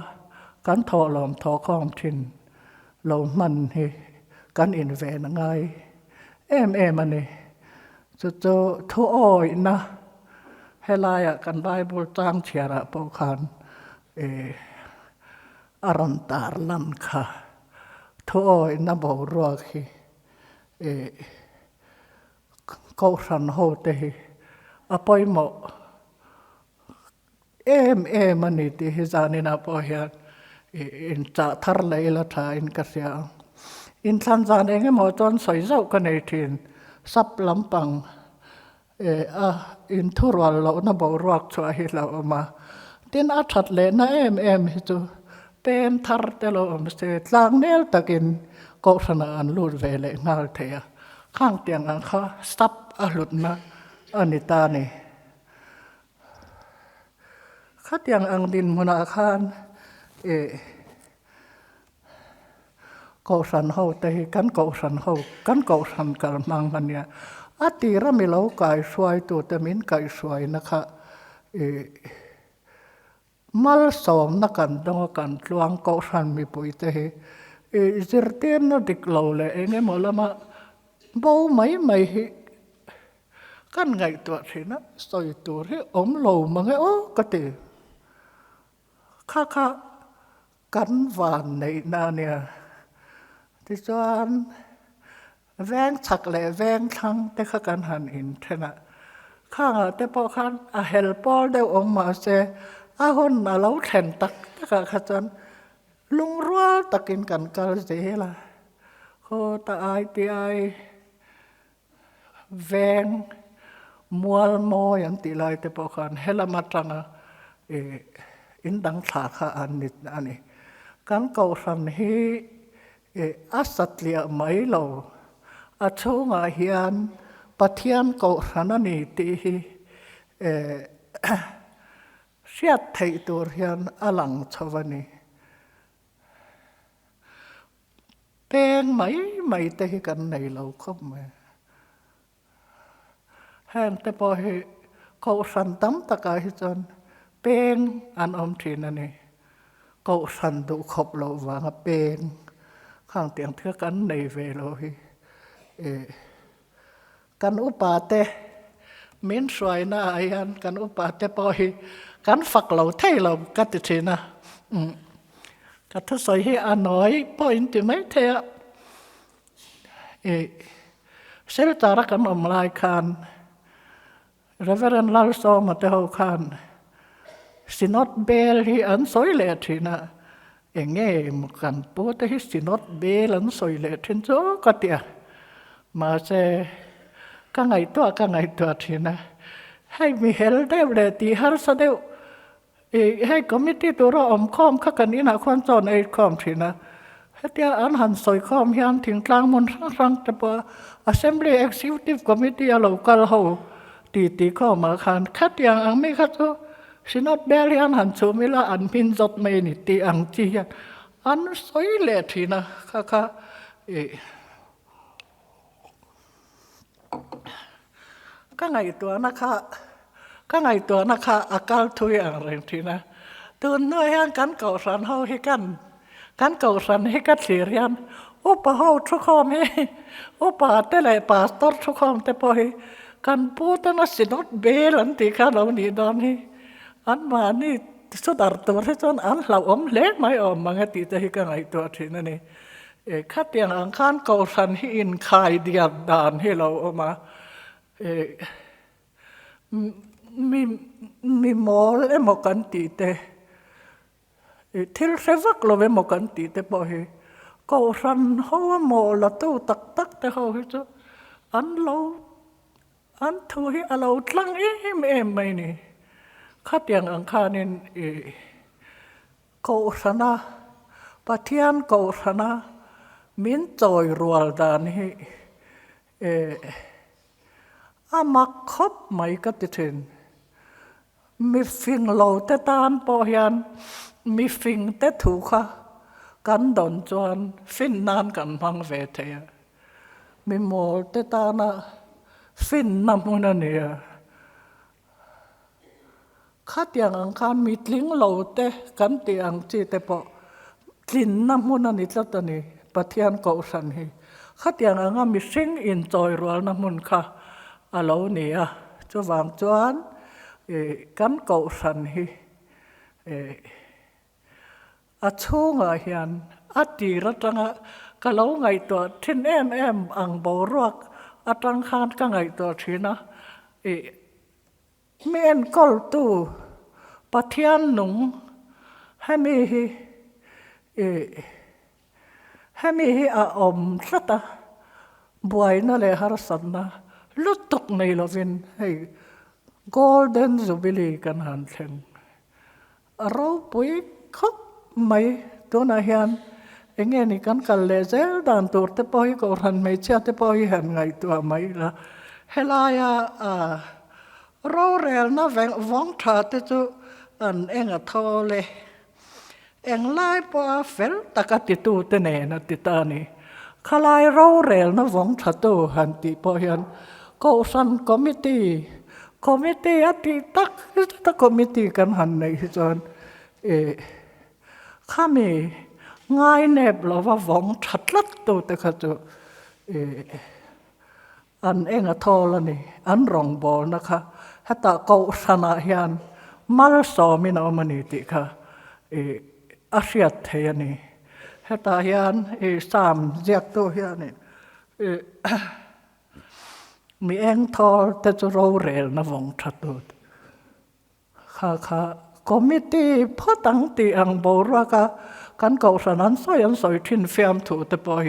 การทอลอมทอข้องทินเรามันให้การอินเวนง่ายมันนี่จะทุอ้อยนะให้ลายกันได้บริจางเชียระปอคานอารันตาร์ลันค่ะทุอ้อยนะบอกรัวคีเขาสันโหเตะอภัยหมอมันนี่ที่ฮิจานินาพอเฮียอินจ่าทาร์เลยละท่าอินกัสยาอินสันจานเองหมอจอนสอยเจ้ากันในทีนซับลำปังอินทุรวัลเราหน้าบอกรักช่วยเราออกมาตินอาชัดเลยนะฮิจูเต็มทาร์เตลอมเสตลางเนลตะกินก็สนานลูดเวเลงาลเทียข้างเตียงอังคาซับอลุดนะอันนี้ตานี่ขัดยังอังดินมุนาคาน cầu sân hậu tây cắn cầu sân hậu cắn cầu sân cả mang anh nhá à tì ra mi lâu cài xoay tụ tê min cài xoay nè khá mal som na kan dong kan luang cầu sân mi bụi tê zir tiền nó địch lâu lệ nghe mà lama bao mấy mấy kan ngày tuổi thì nó soi tuổi thì ốm lâu mà nghe ô cái gì khá khá cắn vàn này na nè thì cho anh vén chặt lại vén thăng để khá cắn hẳn in thế nào khá ngờ để bao khăn help all đều ông mà sẽ hôn là lâu thèn tắc tất cả chân lung rua takin kan kal gì là cô ta ai thì ai vén mual mo yang ti lai te po khan hela matanga in dang tha kha an nit ani kan ko san hi asatlia mai lo a chunga hian pathian ko sanani ti hi siat thei tur hian alang chawani peng mai te hi kan nei lo khop me hang te po hi ko san tam taka hi chon peng an thin ani ko san du khop lo wanga peng khang tiang thưa kan nei ve lo hi kan upa te min swai na ayan kan upa te po hi kan fak lo thei lo ka ti thina ka thu soi hi anoi point ti mai the sel tara kan lai khan Reverend Lalso Mateo Khan Sinot Bell hi an soi le thina enge mukan po te hi Sinot Bell an soi le thin cho ka tia ma se ka ngai to thina hai mi hel de le ti har sa de hai committee to ro khom kha kan ina khon chon ei khom thina hetia an han soi khom hian thing tlang mon sang te po assembly executive committee a local ho ti ko ma khan khat yang ang me khat so Sinot Bell hian han chu mi la an min jot mai ni ti ang chi an soi le thina kha ka ngai to na kha akal thui ang reng thina tun noi hian kan ko san ho hi kan ko san hi ka thirian upa ho thu khom he upa te le pastor thu khom te po hi kan puta na Sinot Bell an ti kha lo ni don hi an ma ni so dar to re chon an lau le mai manga ti te hi ka ngai to thina ni khat yang ang khan ko san hi in khai dia dan hi lo oma mi mol e mo kan ti te thil sevak lo ve mo kan ti te po hi ko san ho mo la tu tak te ho hi chu an thu hi alo tlang em mai ni khát yang ang khanin ko sana pathian ko sana min choi rual dan hi amak khop mai ka ti thin mi fing lo te tan po hian mi fing te thu kha kan don chuan fin nan kan mang ve the mi mol te tana fin namun ani khát yang ang khan mi tling lo te kan ti ang chi te po tlin namun ani tlatani pathian ko san hi khát yang anga mi sing in choi rual namun kha alo ni chu wang chuan kan ko san hi a chunga hian a ti ratanga ka lo ngai to thin em ang bo ruak atang khan ka ngai to thina men kol tu pathian nung hemi hi a sata buai na le har sanna lutuk nei lovin hey golden jubilee kan han thlen aro pui khop mai to na hian enge ni kan kal le zel dan tur te poi ko ran mai cha te poi han ngai tu mai la helaya ro rel na vong tha te chu an enga thole eng lai po a fel takati tu te ne na ti ta ni khalai ro rel na vong thato han ti po hian ko san committee ati tak ta committee kan han nei hi chon khami ngai nep lo wa vong thatlat to te kha chu an enga thol ani an rong bol na kha hata ko sana hian mal so mi na mani ti kha asiat the ani heta hian sam ziak to hian mi eng thol te chu ro rel na vong thatut kha committee photang ti ang bora ka kan ko sanan soi thin fiam thu te poi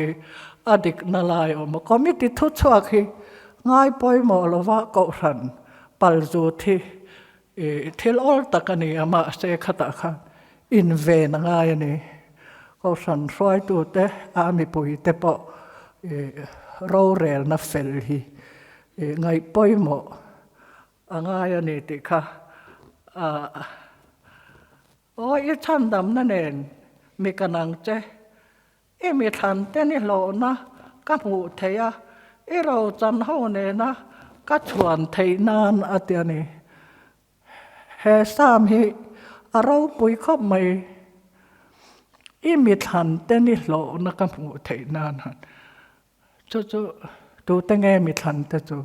adik na lai om committee thu chuak hi ngai poi mo lova ko san pal zu thi thil ol takani ama se khata kha in ve na ngai ni ko san soi tu te ami pui te po ro rel na fel hi ngai poi mo angai ani ti kha oi chan dam na nen mi kanang che mi than te ni lo na ka hu theya ro chan ho ne na ka chuan thei nan atiani he sam hi aro pui khop mai mi than te ni lo na ka hu thei nan han chu tu te nge mi than te chu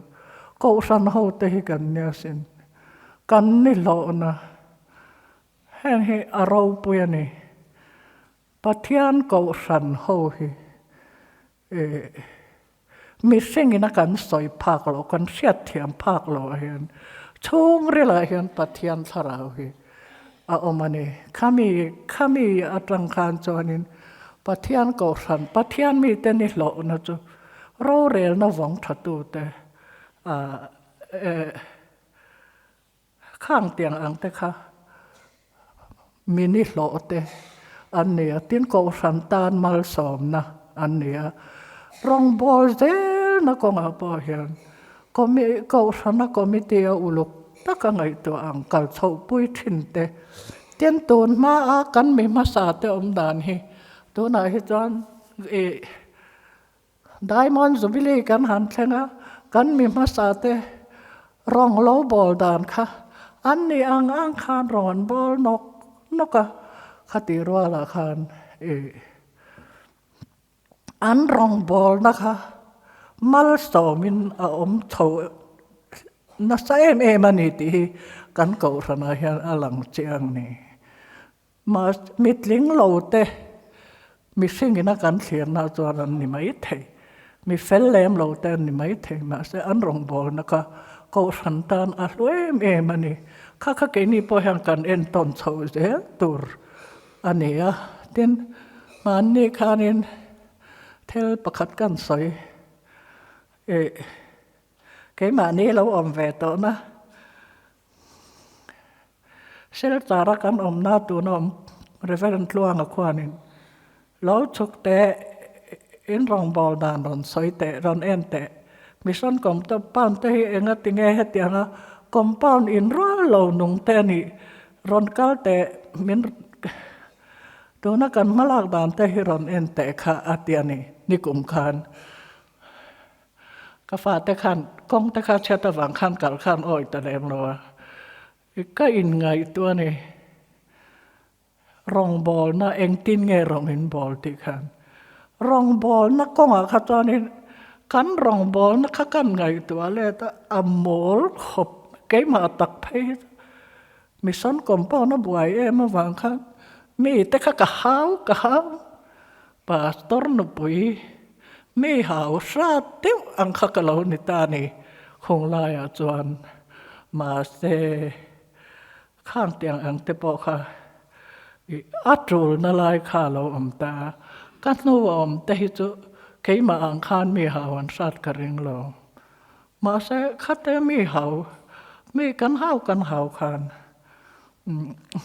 ko san ho te hi kan nya sin kan ni lo na hen hi aro pui ani pathian ko san ho hi mi singina kan soi phak lo kan siat thiam phak lo hian chung rela hian pathian tharau hi a omani khami atang khan chonin pathian ko san pathian mi te ni lo na chu ro rel na wong thatu te khang tiang ang te kha mi ni lo te an nia tin ko san tan mal som na an nia rong bol zel na ko nga po hian ko san na committee uluk taka ngai to ang kal chho pui thin te ten ton ma a kan mi ma sa te om dan hi to na hi chan diamond jubilee kan han thenga kan mi ma sa te rong lo bol dan kha an ni ang khan ron bol noka khati ro la khan an rong bol na kha mal somin a om tho na sa em ani ti kan ko rana hian alang chiang ni ma mitling lo te mi singina kan thlir na chuan ni mai thei mi fel lem lo te ni mai thei ma se an rong bol na ka ko san tan a luem em ani kha ke ni po hang kan en ton chho je tur ania tin man ni khanin thel pakhat kan soi cái mà ní lâu om về tổ na sel tara kan om na tu nom reverend luang a kwanin lo chok te in rong bol dan ron soi te ron en te mission kom to pan te enga tinge hetianga compound in ro lo nung te ni ron kal te min tu na kan malak dan te hi ron en te kha atiani ni kum khan ka fa te khan kong te kha chata wang khan kal khan oi ta lem lo ka in ngai tu ni rong bol na eng tin nge rong in bol ti khan rong bol na kong a kha to ni kan rong bol na kha kan ngai tu le ta amol khop ke ma tak phe mi son compound na buai em wang khan mi te kha ka hau pastor no pui mi hau sa te ang kha ka lo ni ta ni khong lai a chuan ma se khang tiang ang te po kha atul na lai kha lo om ta kan no om te hi chu ke ma ang khan mi hau an sat ka ring lo ma se kha te mi hau mi kan hau khan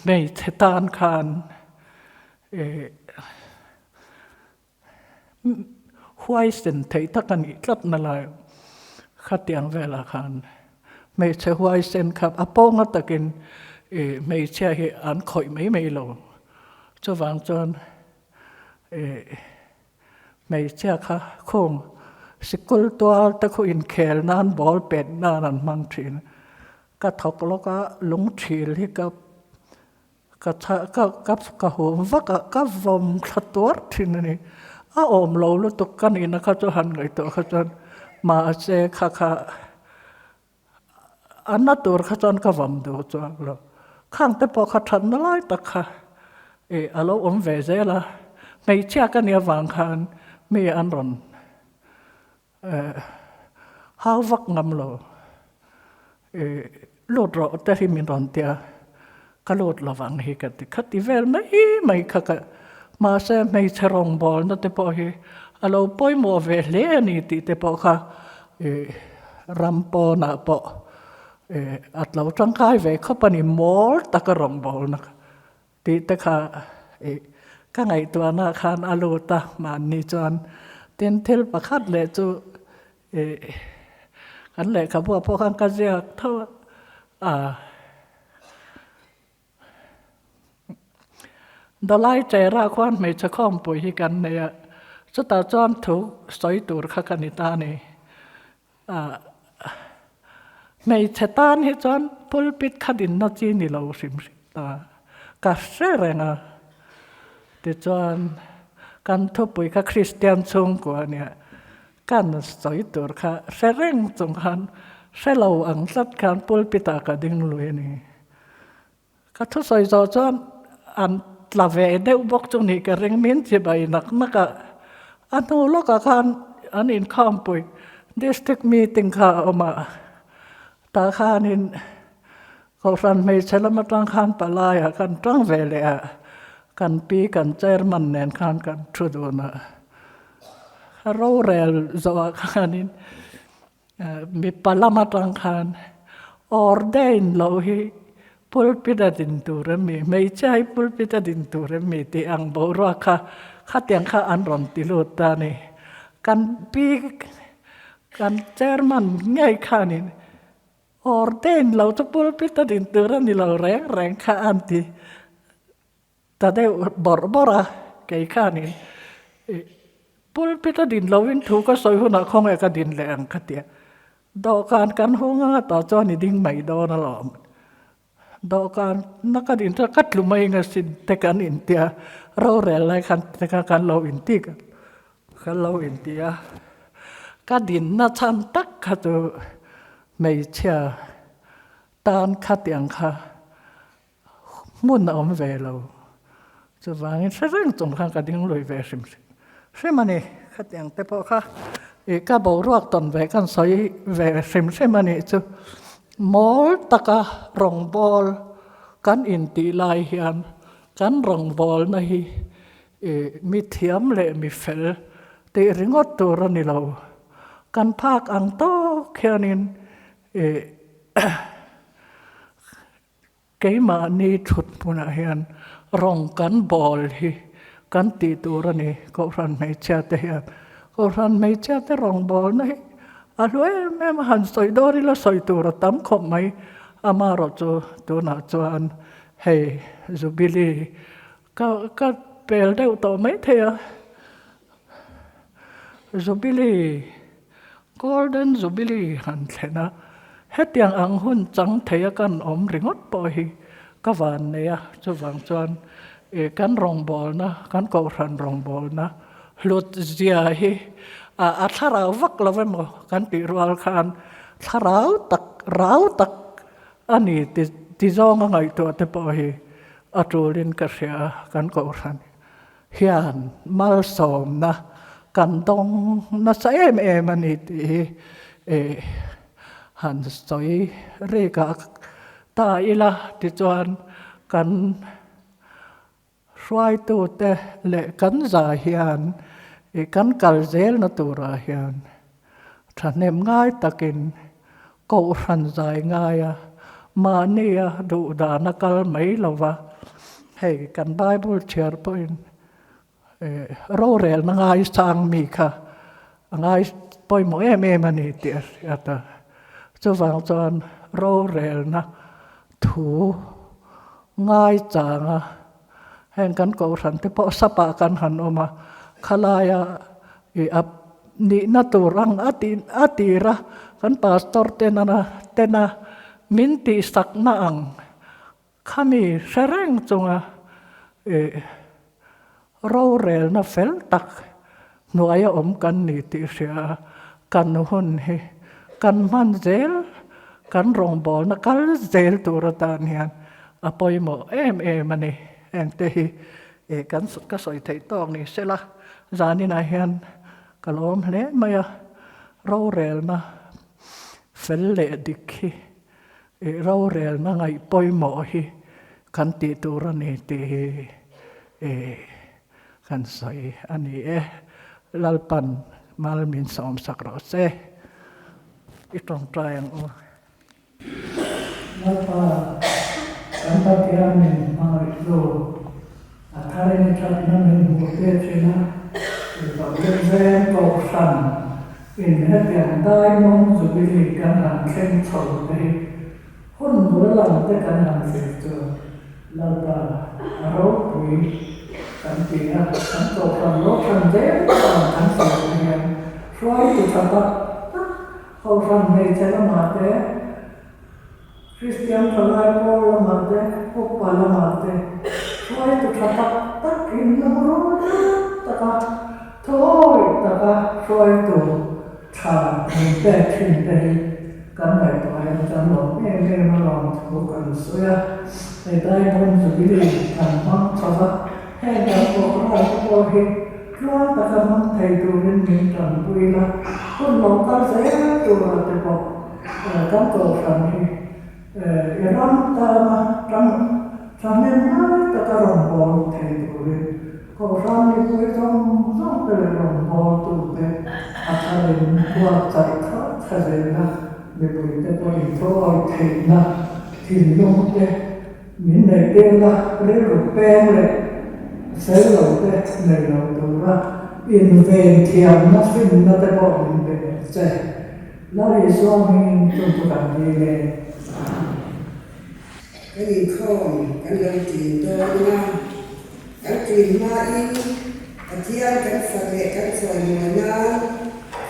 mei te tan khan huai sen thei takan i tlat na lai khatiang vela khan mei che huai sen khap apong takin mei che hi an khoi mei lo cho vang chọn mấy chia khá không school tour ta khu in khel nan ball pet nan mang thin ka thok lo ka lung thil hi ka hom va ka vom khator thin ni a om lo lu tuk kan in ka cho han ngai to kha chon ma che kha anna tur kha chon ka vom do cho lo khang te po kha than na lai tak kha alo om ve zela mấy chia cái này vàng khan mấy anh run hao vắt ngâm lo lột rõ tới khi mình run tia cái lột là vàng hi cái khát đi về mấy khát mà sẽ mấy chơi rong ball nó tới bỏ hi alo bơi mua về lẽ này thì tới bỏ kha ram po na bỏ at lâu trăng khai về khắp bên mall ta cái rong ball nè thì tới kha cái ngàyตัวน่ะคานอโลตามันนี่จวนเต็นเทลประคัดเลยจูกันเลยครับพวกข้างกันเสียเท่าดอลไลใจราควันไม่จะข้อมปุ๋ยกันเนี่ยสุดตาจอนถูกสอยตูดข้ากันนิตานี่ไม่เชตานให้จอนพุลปิดขัดินนจีนี่เราสิมตากาเสเรงแต่จวนการทุบปุ๋ยข้าคริสเตียนชงกว่าเนี่ยการสอยตัวข้าเสเร่งจงคันเสเราอังสัตการปุลปิตากระดิ่งลุยนี่ก็ทุสอยจวนอันลาเวเดอุบกจงนี่กระเร่งมิ้นจีใบนักอันนู้นก็คันอันอินข้ามปุ๋ยดิสตริกมีติงข้าออกมาตาข้านินเขาฟันไม่ใช่ละมาตั้งข้านปลายกันตั้งเวลากันปีกันเจอมันแนนข้านกันทุดวนะเราเรลจวกข้านินมีปลามาตั้งข้านออร์เดนเราฮีพุลปิดดินตูเรมีไม่ใช่พุลปิดดินตูเรมีที่อังบรัวข้าเตียงข้าอันรอนติลุตานี่กันปีกันเจอมันง่ายข้านินออร์เดนเราจะพูดพิจารณาตัวนี่เราแรงข้าอันที่แต่ได้บระไก่ข้านี่พูดพิจารณาเราวินถูกก็สอยหัวหน้าของเอกดินแรงขัดเดียดอกการกันหัวงาต่อจอนี่ดิ้งไม่ดอนหรอกดอกการนักดินจะกัดลุไม่เงสินแต่การอินเดียเราเรียนอะไรกันแต่การเราอินตีกันเราอินเดียกัดดินน่าชันตักขัดไม่เชื่อตานขัดอย่างข้ามุ่นเอาเวลาจะวางเรื่องจงข้างกันดิ้งลอยเวสิมใช่ไหมนี่ขัดอย่างแต่พอข้าก็บอกรวกตนเวกันสอยเวสิมใช่ไหมนี่จะมอลตะกะรองบอลกันอินตีลายเฮียนกันรองบอลนะฮีมีเทียมเละมีเฟลแต่ริงอดตัวนี่เรากันภาคอังโตแค่นี้เกมานี่ชุดมุนาเฮียนรองกันบอลฮีกันตีตัวนี่ก็รันไม่เชื่อแต่เฮียนก็รันไม่เชื่อแต่รองบอลนี่อาลูแม่มาหันสอยดอริละสอยตัวเราตั้มขบไหมอามาเราจะตัวน่าจวนเฮ้จูบิลีก็เปลได้ต่อไหมเทียจูบิลีGolden Jubilee หันเลยนะเฮ็ดอย่างอังหุ่นจังเทียกันอมริงอดปอยก็วันเนี่ยจะวางจวนกันรองบอลนะกันกอรันรองบอลนะหลุดเสียฮีถ้าเราวักเราไม่หมดกันติรวลคันถ้าเราตักอันนี้ที่จองไงตัวเตปอยจูลินกเสียกันกอรันเฮียนมาสมนะกันตรงนัสมันนี่หันสอยเรกาตาอีละที่จวนกันช่วยตัวเตะเละกันใจเฮียนกันกัลเซลนตัวราเฮียนถ้าเนมง่ายตะกินก็รันใจง่ายมาเนี่ยดูดานักลไม่หรอวะให้กันไบเบิลเชียร์พอยน์เราเรียนง่ายสังมีค่ะง่ายปอยหมอมันนี่เดียร์แต่จะฟังจนเราเรียนนะถูง่ายจังให้ heng kan ko ran te po sapa kan han oma khalaya e ap ni na turang atira kan pastor tena minti sakna ang kami sereng chunga rorel na feltak nuaya kan ni ti sia kan hun he kan man zel kan rongbol na kal zel turatan hian apoi mo mani eng te hi kan ka soi thei tong ni sela zani na hian kalom le maya rorel na fel le dikhi rorel na ngai poi mo hi kan ti turani ti kan soi ani lalpan malmin som sakro se itong trying lalpa kan patiamin mga ito akarin chat namin mute sila pagkakas kausan inhet yang diamond zubili kan ang keng chol te hun bulan te kan ang filter lalpa araw pui kan pina kan kausan lo kan de kan filter try to tata kausan may chala mate Christian kalay po lamate po palamate try to tata tak in namro taka thôi taka try to cha in back in day kan mai to ai kan lo me ma long ko kan soya ai dai bon zubili kan mang chava he da ko ra ko he try taka man thai do rin min tan puila kun lo ka se to ra te po kan ko san hi Iran tama sampai mana tak rombol terus, kau sampai tu sampai rombol tu deh, asalin buat cerita sahaja, begitu pun itu terina, tinjau deh, minta dia rerupen deh, selalu deh, selalu tu lah, inventiam nasi minta pun invent, lari suami contohkan dia. Cái gì không, cái lời chuyện đó là cái chuyện mà in, cái thiên cái phật lệ cái soi mùa na,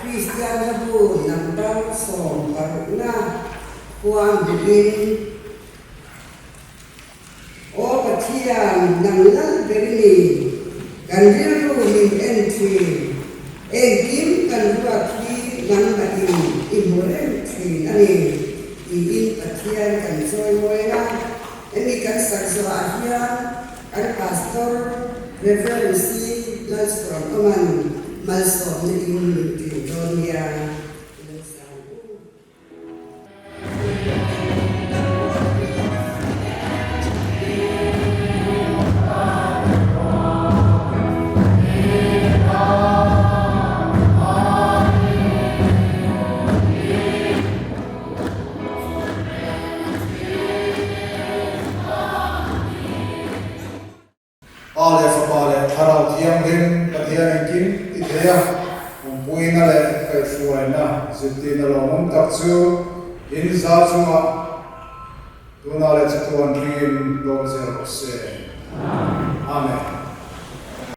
Christian là buồn nằm bao sòng và rụng na, quan bình, ô cái thiên nằm lăn về đi, cái điều mình entry, em kiếm cái vật khi nằm tại in muốn entry này. In patian kan soy moena ini kan saksa ahia kan pastor referensi Lastrom aman malsom ni in Donia Ziti na lomong taksu in zazuma tunale chatuan rin do zero se. Amen.